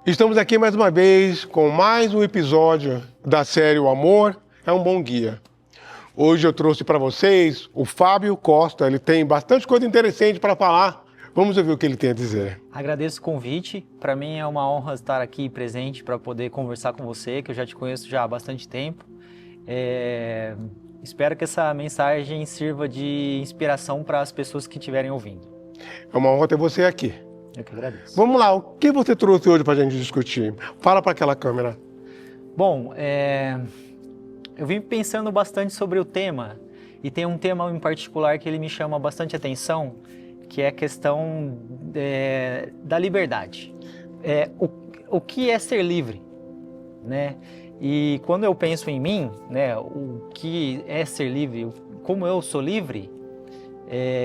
Estamos aqui mais uma vez com mais um episódio da série O Amor é um Bom Guia. Hoje eu trouxe para vocês o Fábio Costa, ele tem bastante coisa interessante para falar. Vamos ouvir o que ele tem a dizer. Agradeço o convite, para mim é uma honra estar aqui presente para poder conversar com você, que eu já te conheço já há bastante tempo. Espero que essa mensagem sirva de inspiração para as pessoas que estiverem ouvindo. É uma honra ter você aqui. Eu que agradeço. Vamos lá, o que você trouxe hoje para a gente discutir? Fala para aquela câmera. Bom, eu vim pensando bastante sobre o tema, e tem um tema em particular que ele me chama bastante atenção, que é a questão da liberdade. O que é ser livre, né? E quando eu penso em mim, né, o que é ser livre, como eu sou livre,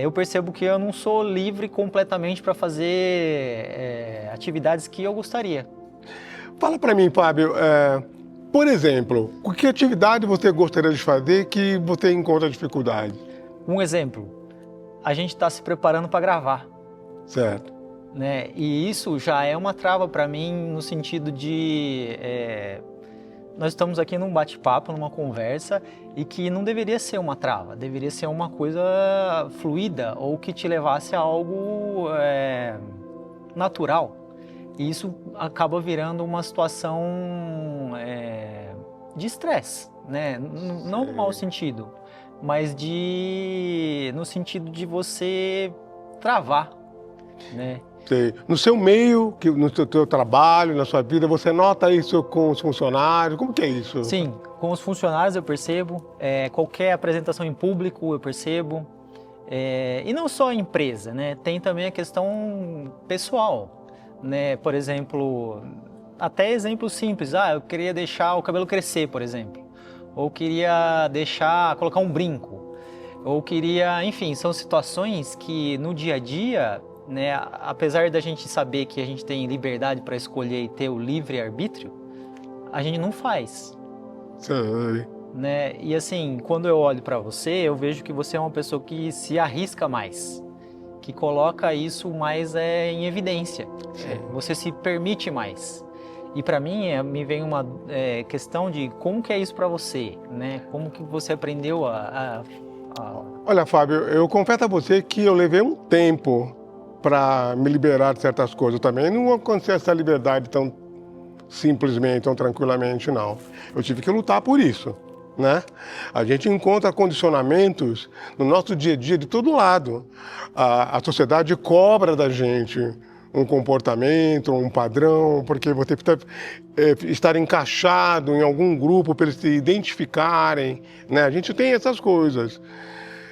eu percebo que eu não sou livre completamente para fazer atividades que eu gostaria. Fala para mim, Fábio, por exemplo, que atividade você gostaria de fazer que você encontra dificuldade? Um exemplo, a gente está se preparando para gravar. Certo. Né? E isso já é uma trava para mim no sentido de... nós estamos aqui num bate-papo, numa conversa, e que não deveria ser uma trava, deveria ser uma coisa fluida ou que te levasse a algo natural. E isso acaba virando uma situação de estresse, né? Não no mau sentido, mas no sentido de você travar, né? No seu meio, no seu trabalho, na sua vida, você nota isso com os funcionários? Como que é isso? Sim, com os funcionários eu percebo, qualquer apresentação em público eu percebo, e não só a empresa, né? Tem também a questão pessoal, né? Por exemplo, até exemplos simples, eu queria deixar o cabelo crescer, por exemplo, ou queria colocar um brinco, ou queria, enfim, são situações que no dia a dia, né, apesar da gente saber que a gente tem liberdade para escolher e ter o livre-arbítrio, a gente não faz. Sei. Né? E assim, quando eu olho para você, eu vejo que você é uma pessoa que se arrisca mais, que coloca isso mais em evidência. Você se permite mais. E para mim, me vem uma questão de como que é isso para você, né? Como que você aprendeu Olha, Fábio, eu confesso a você que eu levei um tempo para me liberar de certas coisas também. Não aconteceu essa liberdade tão simplesmente, tão tranquilamente, não. Eu tive que lutar por isso, né? A gente encontra condicionamentos no nosso dia a dia de todo lado. A sociedade cobra da gente um comportamento, um padrão, porque você precisa estar encaixado em algum grupo para eles se identificarem, né? A gente tem essas coisas.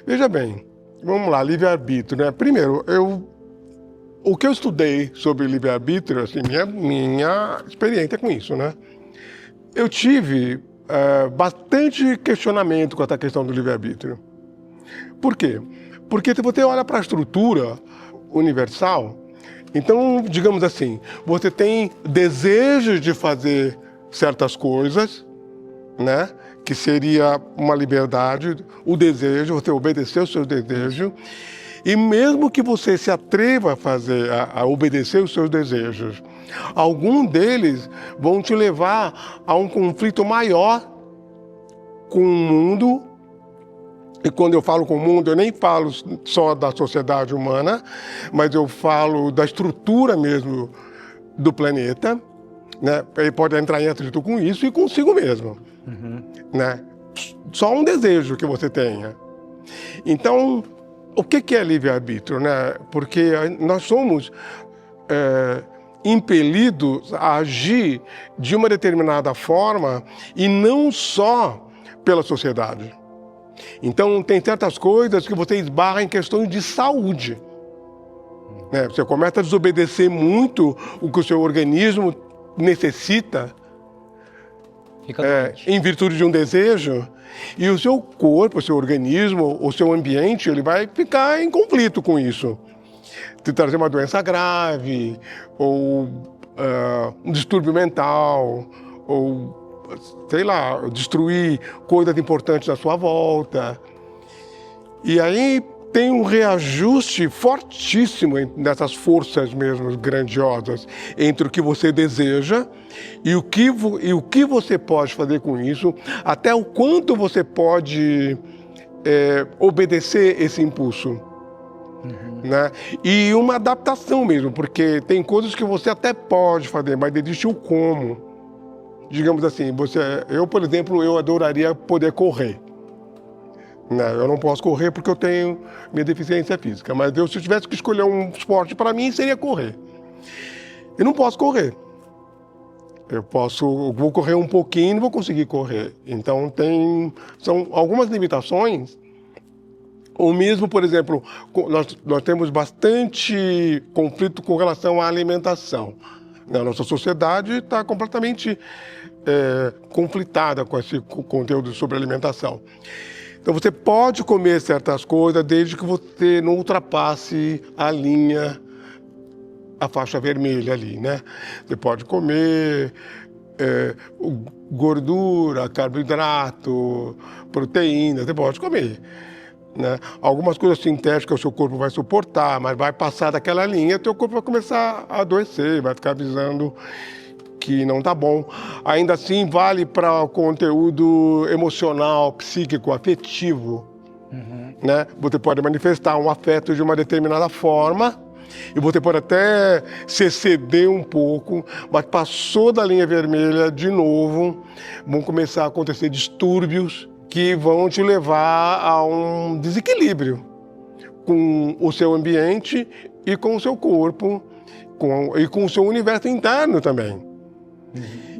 Veja bem, vamos lá, livre-arbítrio, né? Primeiro, o que eu estudei sobre livre-arbítrio, assim, minha experiência com isso, né? Eu tive bastante questionamento com essa questão do livre-arbítrio. Por quê? Porque se você olha para a estrutura universal, então, digamos assim, você tem desejos de fazer certas coisas, né? Que seria uma liberdade, o desejo, você obedecer os seus desejos. E mesmo que você se atreva a obedecer os seus desejos, alguns deles vão te levar a um conflito maior com o mundo. E quando eu falo com o mundo, eu nem falo só da sociedade humana, mas eu falo da estrutura mesmo do planeta, né? Ele pode entrar em atrito com isso e consigo mesmo, né? Só um desejo que você tenha. Então, o que é livre-arbítrio, né? Porque nós somos impelidos a agir de uma determinada forma e não só pela sociedade. Então, tem certas coisas que você esbarra em questões de saúde, né? Você começa a desobedecer muito o que o seu organismo necessita em virtude de um desejo, e o seu corpo, o seu organismo, o seu ambiente, ele vai ficar em conflito com isso. Te trazer uma doença grave, ou um distúrbio mental, ou, sei lá, destruir coisas importantes à sua volta. E aí, tem um reajuste fortíssimo nessas forças mesmo grandiosas entre o que você deseja e o que você pode fazer com isso, até o quanto você pode obedecer esse impulso. Né? E uma adaptação mesmo, porque tem coisas que você até pode fazer, mas existe o como. Digamos assim, eu, por exemplo, eu adoraria poder correr. Né? Eu não posso correr porque eu tenho minha deficiência física, mas se eu tivesse que escolher um esporte para mim, seria correr. Eu não posso correr. Eu vou correr um pouquinho e não vou conseguir correr. Então são algumas limitações. Ou mesmo, por exemplo, nós temos bastante conflito com relação à alimentação. A nossa sociedade está completamente conflitada com esse conteúdo sobre alimentação. Então você pode comer certas coisas desde que você não ultrapasse a faixa vermelha ali, né? Você pode comer gordura, carboidrato, proteína, você pode comer. Né? Algumas coisas sintéticas o seu corpo vai suportar, mas vai passar daquela linha, teu corpo vai começar a adoecer, vai ficar avisando que não está bom. Ainda assim, vale para o conteúdo emocional, psíquico, afetivo. Né? Você pode manifestar um afeto de uma determinada forma e você pode até se exceder um pouco, mas passou da linha vermelha de novo, vão começar a acontecer distúrbios que vão te levar a um desequilíbrio com o seu ambiente e com o seu corpo e com o seu universo interno também.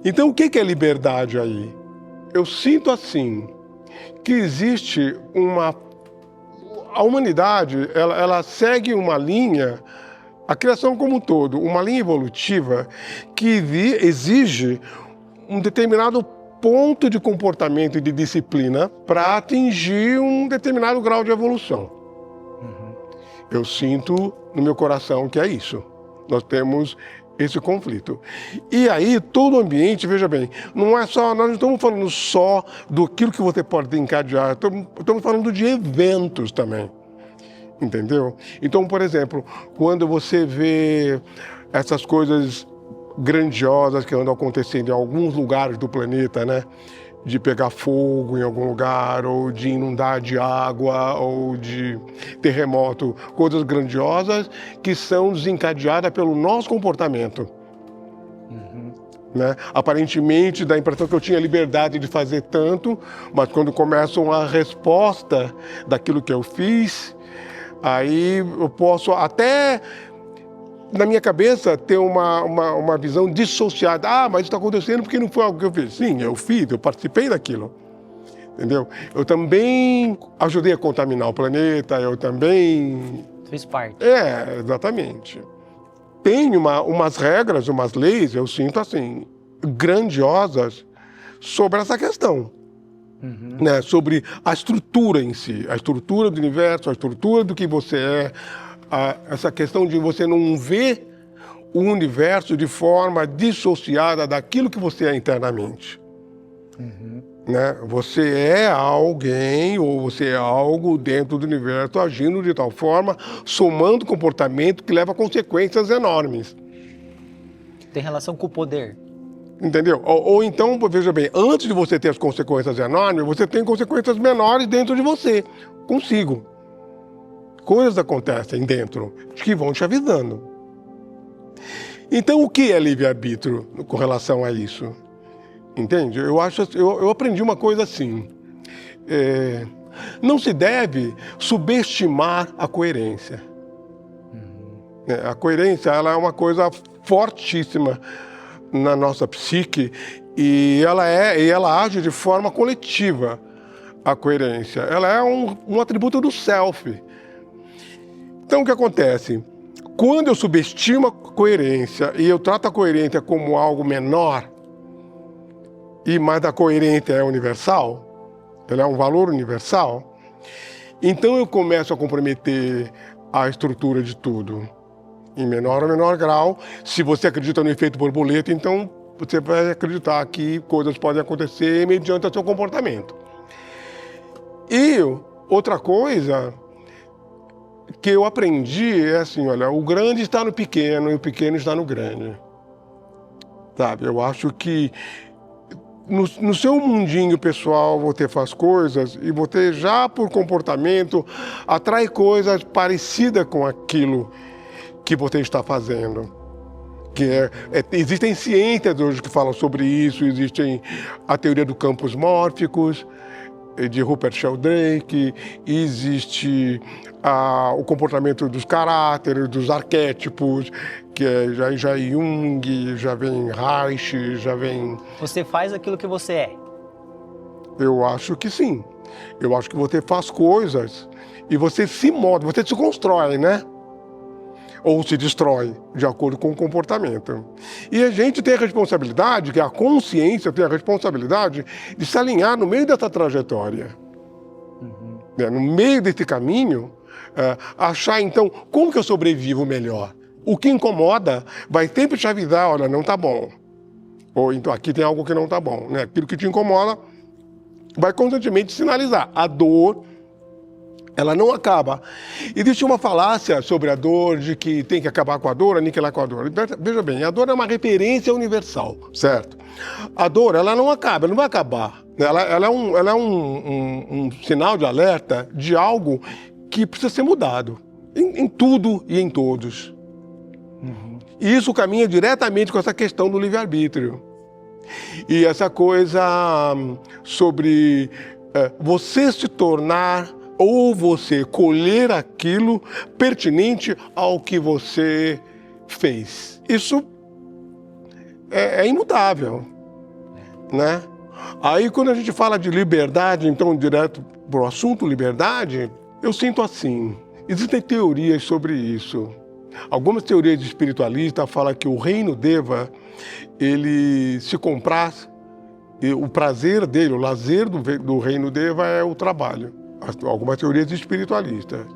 Então, o que é liberdade aí? Eu sinto assim, que existe a humanidade, ela segue uma linha, a criação como um todo, uma linha evolutiva que exige um determinado ponto de comportamento e de disciplina para atingir um determinado grau de evolução. Eu sinto no meu coração que é isso. Nós temos esse conflito. E aí, todo o ambiente, veja bem, nós não estamos falando só daquilo que você pode encadear, estamos falando de eventos também. Entendeu? Então, por exemplo, quando você vê essas coisas grandiosas que andam acontecendo em alguns lugares do planeta, né? De pegar fogo em algum lugar, ou de inundar de água, ou de terremoto, coisas grandiosas que são desencadeadas pelo nosso comportamento. Né? Aparentemente, dá a impressão que eu tinha liberdade de fazer tanto, mas quando começam a resposta daquilo que eu fiz, aí eu posso até, na minha cabeça, ter uma visão dissociada. Ah, mas isso está acontecendo porque não foi algo que eu fiz. Sim, eu fiz, eu participei daquilo. Entendeu? Eu também ajudei a contaminar o planeta, eu também... Fez parte. Exatamente. Tem umas regras, umas leis, eu sinto assim, grandiosas sobre essa questão. Né? Sobre a estrutura em si, a estrutura do universo, a estrutura do que você é, essa questão de você não ver o universo de forma dissociada daquilo que você é internamente. Né? Você é alguém ou você é algo dentro do universo agindo de tal forma, somando comportamento que leva a consequências enormes. Tem relação com o poder. Entendeu? Ou então, veja bem, antes de você ter as consequências enormes, você tem consequências menores dentro de você, consigo. Coisas acontecem dentro que vão te avisando. Então, o que é livre-arbítrio com relação a isso? Entende? Eu aprendi uma coisa assim. Não se deve subestimar a coerência. A coerência, ela é uma coisa fortíssima na nossa psique e ela age de forma coletiva, a coerência. Ela é um atributo do self. Então, o que acontece? Quando eu subestimo a coerência e eu trato a coerência como algo menor, mas a coerência é universal, ela é um valor universal, então eu começo a comprometer a estrutura de tudo. Em menor ou menor grau, se você acredita no efeito borboleta, então você vai acreditar que coisas podem acontecer mediante o seu comportamento. E outra coisa que eu aprendi é assim, olha, o grande está no pequeno e o pequeno está no grande. Sabe, eu acho que no seu mundinho pessoal você faz coisas e você já por comportamento atrai coisas parecidas com aquilo que você está fazendo. Existem ciências hoje que falam sobre isso, existem a teoria dos campos mórficos, de Rupert Sheldrake, existe o comportamento dos caráteres, dos arquétipos, que já é Jung, já vem Reich, já vem... Você faz aquilo que você é? Eu acho que sim. Eu acho que você faz coisas e você se molda, você se constrói, né? Ou se destrói, de acordo com o comportamento. E a gente tem a responsabilidade, que a consciência tem a responsabilidade de se alinhar no meio dessa trajetória. No meio desse caminho, achar então como que eu sobrevivo melhor. O que incomoda vai sempre te avisar, olha, não tá bom. Ou então aqui tem algo que não tá bom. Né? Aquilo que te incomoda vai constantemente sinalizar. A dor, ela não acaba. Existe uma falácia sobre a dor, de que tem que acabar com a dor, aniquilar com a dor. Veja bem, a dor é uma referência universal, certo? A dor, ela não acaba, ela não vai acabar. Ela é um sinal de alerta de algo que precisa ser mudado. Em tudo e em todos. E isso caminha diretamente com essa questão do livre-arbítrio. E essa coisa sobre você se tornar ou você colher aquilo pertinente ao que você fez. Isso é imutável, né? Aí quando a gente fala de liberdade, então direto para o assunto liberdade, eu sinto assim, existem teorias sobre isso. Algumas teorias espiritualistas falam que o reino Deva, ele se compraz, e o prazer dele, o lazer do reino Deva é o trabalho. Algumas teorias espiritualistas.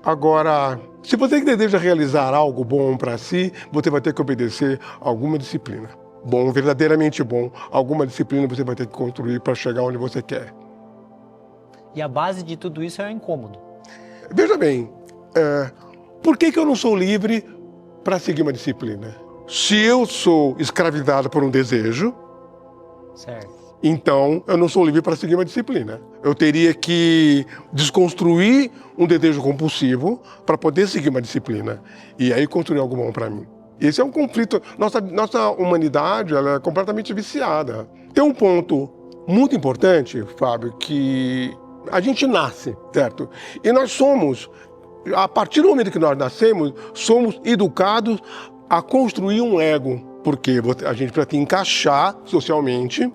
Agora, se você deseja realizar algo bom para si, você vai ter que obedecer a alguma disciplina. Bom, verdadeiramente bom, alguma disciplina você vai ter que construir para chegar onde você quer. E a base de tudo isso é o incômodo. Veja bem, por que eu não sou livre para seguir uma disciplina? Se eu sou escravizado por um desejo, certo, então eu não sou livre para seguir uma disciplina. Eu teria que desconstruir um desejo compulsivo para poder seguir uma disciplina. E aí construir algo bom para mim. Esse é um conflito. Nossa humanidade, ela é completamente viciada. Tem um ponto muito importante, Fábio, que a gente nasce, certo? E nós somos, a partir do momento que nós nascemos, somos educados a construir um ego. Porque a gente precisa se encaixar socialmente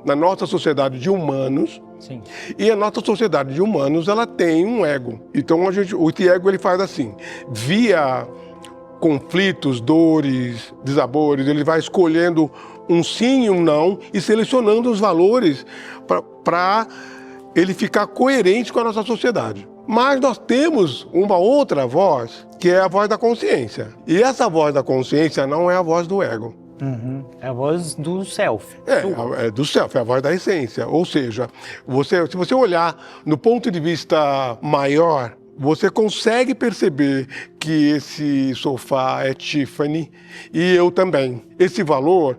na nossa sociedade de humanos. Sim. E a nossa sociedade de humanos, ela tem um ego. Então, esse ego, ele faz assim, via conflitos, dores, desabores, ele vai escolhendo um sim e um não e selecionando os valores para ele ficar coerente com a nossa sociedade. Mas nós temos uma outra voz, que é a voz da consciência. E essa voz da consciência não é a voz do ego. É a voz do self. É do self, é a voz da essência. Ou seja, se você olhar no ponto de vista maior, você consegue perceber que esse sofá é Tiffany e eu também. Esse valor,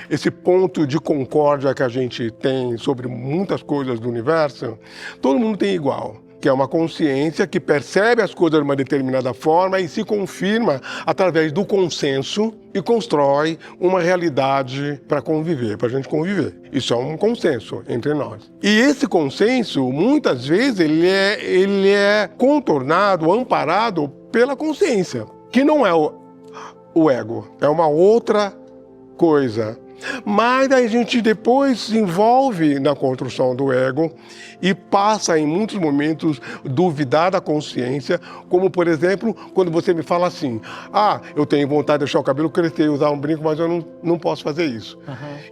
esse ponto de concórdia que a gente tem sobre muitas coisas do universo, todo mundo tem igual. Que é uma consciência que percebe as coisas de uma determinada forma e se confirma através do consenso e constrói uma realidade para conviver, para a gente conviver. Isso é um consenso entre nós. E esse consenso, muitas vezes, ele é contornado, amparado pela consciência, que não é o ego, é uma outra coisa. Mas a gente depois se envolve na construção do ego e passa em muitos momentos duvidar da consciência, como por exemplo, quando você me fala assim, eu tenho vontade de deixar o cabelo crescer e usar um brinco, mas eu não posso fazer isso.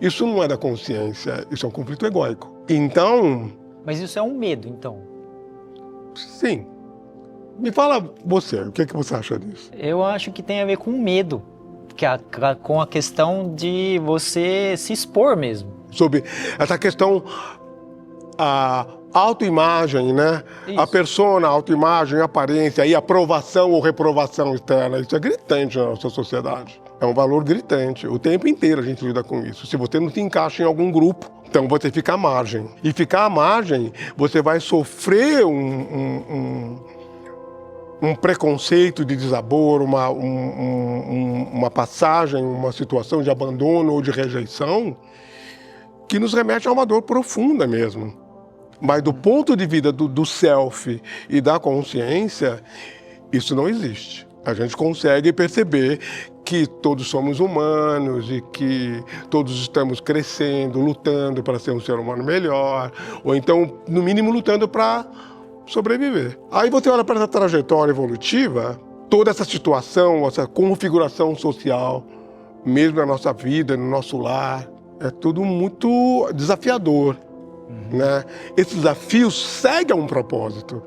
Isso não é da consciência, isso é um conflito egóico. Então... Mas isso é um medo, então? Sim. Me fala você, o que você acha disso? Eu acho que tem a ver com medo. Com a questão de você se expor mesmo. Sobre essa questão autoimagem, né? Isso. A persona, a autoimagem, a aparência, e aprovação ou reprovação externa, isso é gritante na nossa sociedade. É um valor gritante. O tempo inteiro a gente lida com isso. Se você não se encaixa em algum grupo, então você fica à margem. E ficar à margem, você vai sofrer um preconceito de desabor, uma passagem, uma situação de abandono ou de rejeição que nos remete a uma dor profunda mesmo. Mas do ponto de vista do self e da consciência, isso não existe. A gente consegue perceber que todos somos humanos e que todos estamos crescendo, lutando para ser um ser humano melhor, ou então, no mínimo, lutando para sobreviver. Aí você olha para essa trajetória evolutiva, toda essa situação, essa configuração social, mesmo na nossa vida, no nosso lar, é tudo muito desafiador. Né? Esse desafio segue a um propósito.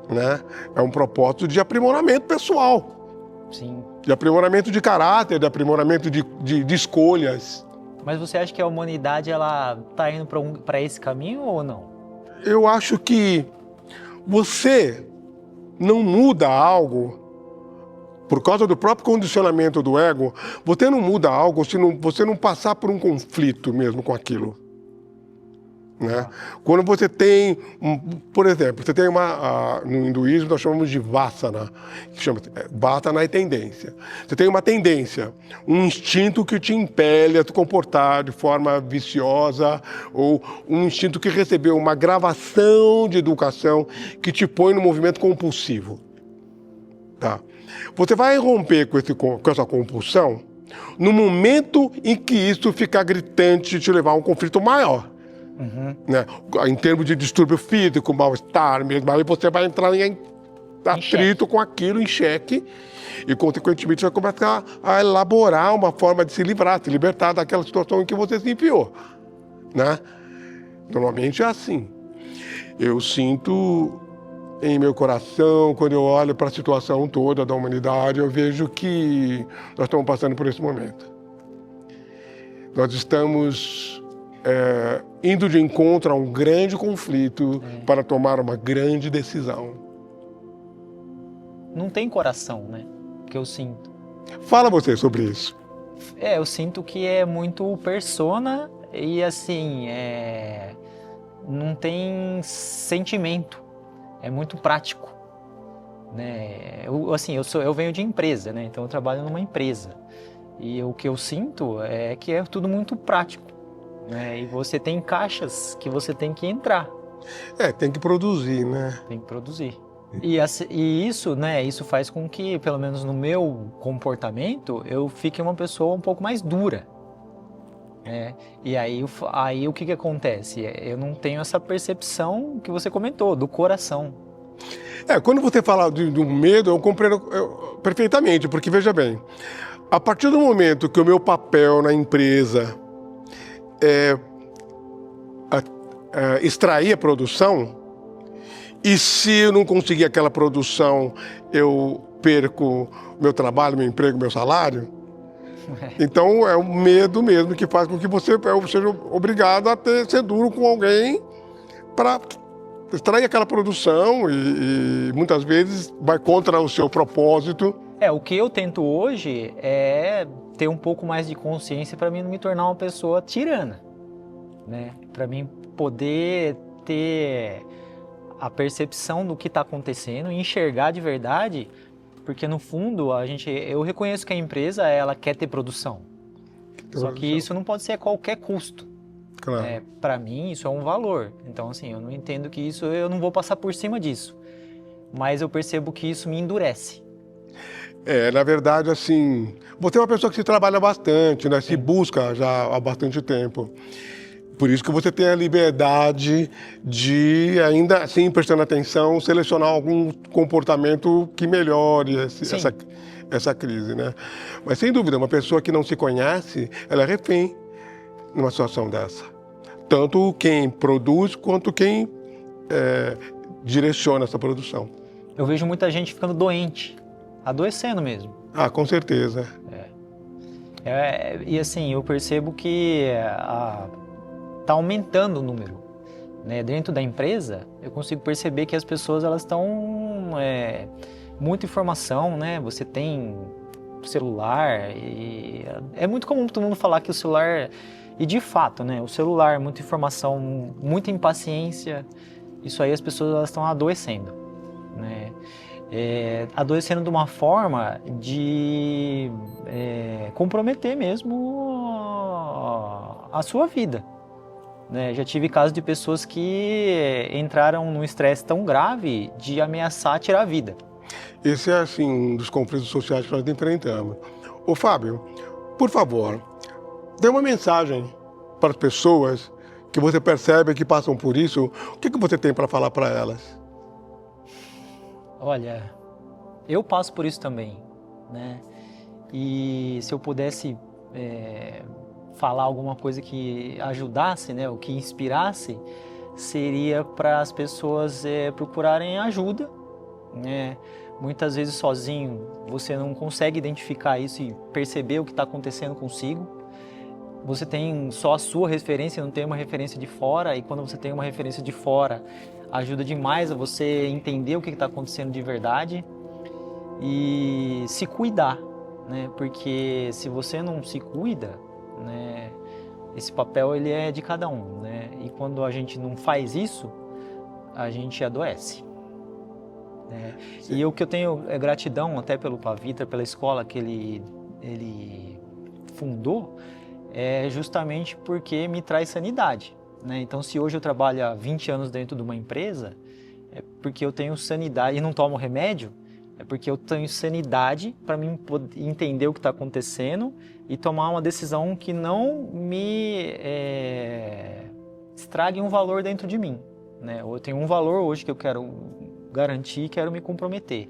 Né? É um propósito de aprimoramento pessoal. Sim. De aprimoramento de caráter, de aprimoramento de escolhas. Mas você acha que a humanidade está indo para esse caminho ou não? Eu acho que você não muda algo por causa do próprio condicionamento do ego. Você não muda algo se você não passar por um conflito mesmo com aquilo. Né? Quando você tem, por exemplo, você tem no hinduísmo nós chamamos de vasana, que chama vasana é tendência. Você tem uma tendência, um instinto que te impele a te comportar de forma viciosa, ou um instinto que recebeu uma gravação de educação que te põe no movimento compulsivo. Tá? Você vai romper com essa compulsão no momento em que isso ficar gritante e te levar a um conflito maior. Né? Em termos de distúrbio físico, mal-estar mesmo, aí você vai entrar em atrito com aquilo, em xeque, e consequentemente vai começar a elaborar uma forma de se libertar daquela situação em que você se enfiou. Né? Normalmente é assim. Eu sinto em meu coração, quando eu olho para a situação toda da humanidade, eu vejo que nós estamos passando por esse momento. Nós estamos indo de encontro a um grande conflito para tomar uma grande decisão. Não tem coração, né? Que eu sinto. Fala você sobre isso. Eu sinto que é muito persona e assim, não tem sentimento. É muito prático. Né? Eu venho de empresa, né? Então eu trabalho numa empresa. E o que eu sinto é que é tudo muito prático. Né? E você tem caixas que você tem que entrar. Tem que produzir, né? Tem que produzir. E isso, né, isso faz com que, pelo menos no meu comportamento, eu fique uma pessoa um pouco mais dura. Né? E aí o que acontece? Eu não tenho essa percepção que você comentou, do coração. Quando você fala do medo, eu compreendo perfeitamente, porque veja bem, a partir do momento que o meu papel na empresa extrair a produção, e se eu não conseguir aquela produção, eu perco meu trabalho, meu emprego, meu salário. Então é o medo mesmo que faz com que você seja obrigado a ser duro com alguém para extrair aquela produção e muitas vezes vai contra o seu propósito. O que eu tento hoje é ter um pouco mais de consciência para mim não me tornar uma pessoa tirana. Né? Para mim poder ter a percepção do que está acontecendo e enxergar de verdade, porque no fundo eu reconheço que a empresa ela quer ter produção, só que isso não pode ser a qualquer custo. Claro. Para mim isso é um valor, então assim, eu não entendo que eu não vou passar por cima disso, mas eu percebo que isso me endurece. Na verdade, assim, você é uma pessoa que se trabalha bastante, né? Se busca já há bastante tempo. Por isso que você tem a liberdade de, ainda assim, prestando atenção, selecionar algum comportamento que melhore essa crise, né? Mas, sem dúvida, uma pessoa que não se conhece, ela é refém numa situação dessa. Tanto quem produz, quanto quem direciona essa produção. Eu vejo muita gente ficando doente, adoecendo mesmo. Com certeza. E assim, eu percebo que está aumentando o número. né? Dentro da empresa, eu consigo perceber que as pessoas elas estão muita informação, né? Você tem celular e é muito comum todo mundo falar que o celular, e de fato, né? O celular, muita informação, muita impaciência, isso aí as pessoas elas estão adoecendo, né? Adoecendo de uma forma de comprometer mesmo a sua vida, né? Já tive casos de pessoas que entraram num estresse tão grave de ameaçar tirar a vida. Esse é, assim, um dos conflitos sociais que nós enfrentamos. Ô, Fábio, por favor, dê uma mensagem para as pessoas que você percebe que passam por isso. O que você tem para falar para elas? Olha, eu passo por isso também, né? E se eu pudesse falar alguma coisa que ajudasse, né, ou que inspirasse, seria para as pessoas procurarem ajuda, né? Muitas vezes sozinho você não consegue identificar isso e perceber o que está acontecendo consigo. Você tem só a sua referência, não tem uma referência de fora, e quando você tem uma referência de fora, ajuda demais a você entender o que está acontecendo de verdade e se cuidar, né? Porque se você não se cuida, né, esse papel ele é de cada um, né? E quando a gente não faz isso, a gente adoece. E o que eu tenho é gratidão até pelo Pavitra, pela escola que ele fundou, é justamente porque me traz sanidade, né? Então, se hoje eu trabalho há 20 anos dentro de uma empresa, é porque eu tenho sanidade e não tomo remédio, é porque eu tenho sanidade para mim poder entender o que está acontecendo e tomar uma decisão que não me estrague um valor dentro de mim, né? Eu tenho um valor hoje que eu quero garantir, quero me comprometer.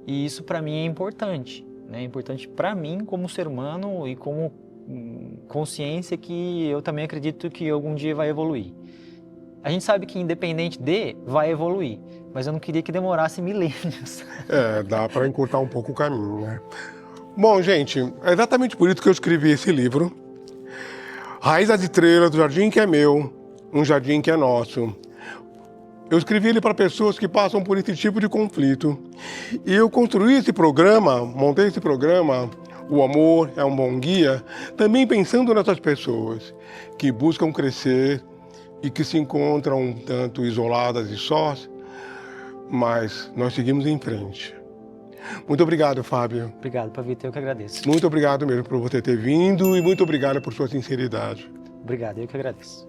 E isso para mim é importante, né? É importante para mim como ser humano e como consciência que eu também acredito que algum dia vai evoluir. A gente sabe que independente vai evoluir, mas eu não queria que demorasse milênios. Dá para encurtar um pouco o caminho, né? Bom, gente, é exatamente por isso que eu escrevi esse livro. Raiz das Estrelas, do Jardim que é Meu, um Jardim que é Nosso. Eu escrevi ele para pessoas que passam por esse tipo de conflito. E eu construí esse programa, montei esse programa, O Amor é um Bom Guia, também pensando nessas pessoas que buscam crescer e que se encontram um tanto isoladas e sós, mas nós seguimos em frente. Muito obrigado, Fábio. Obrigado, Pavitra, eu que agradeço. Muito obrigado mesmo por você ter vindo e muito obrigado por sua sinceridade. Obrigado, eu que agradeço.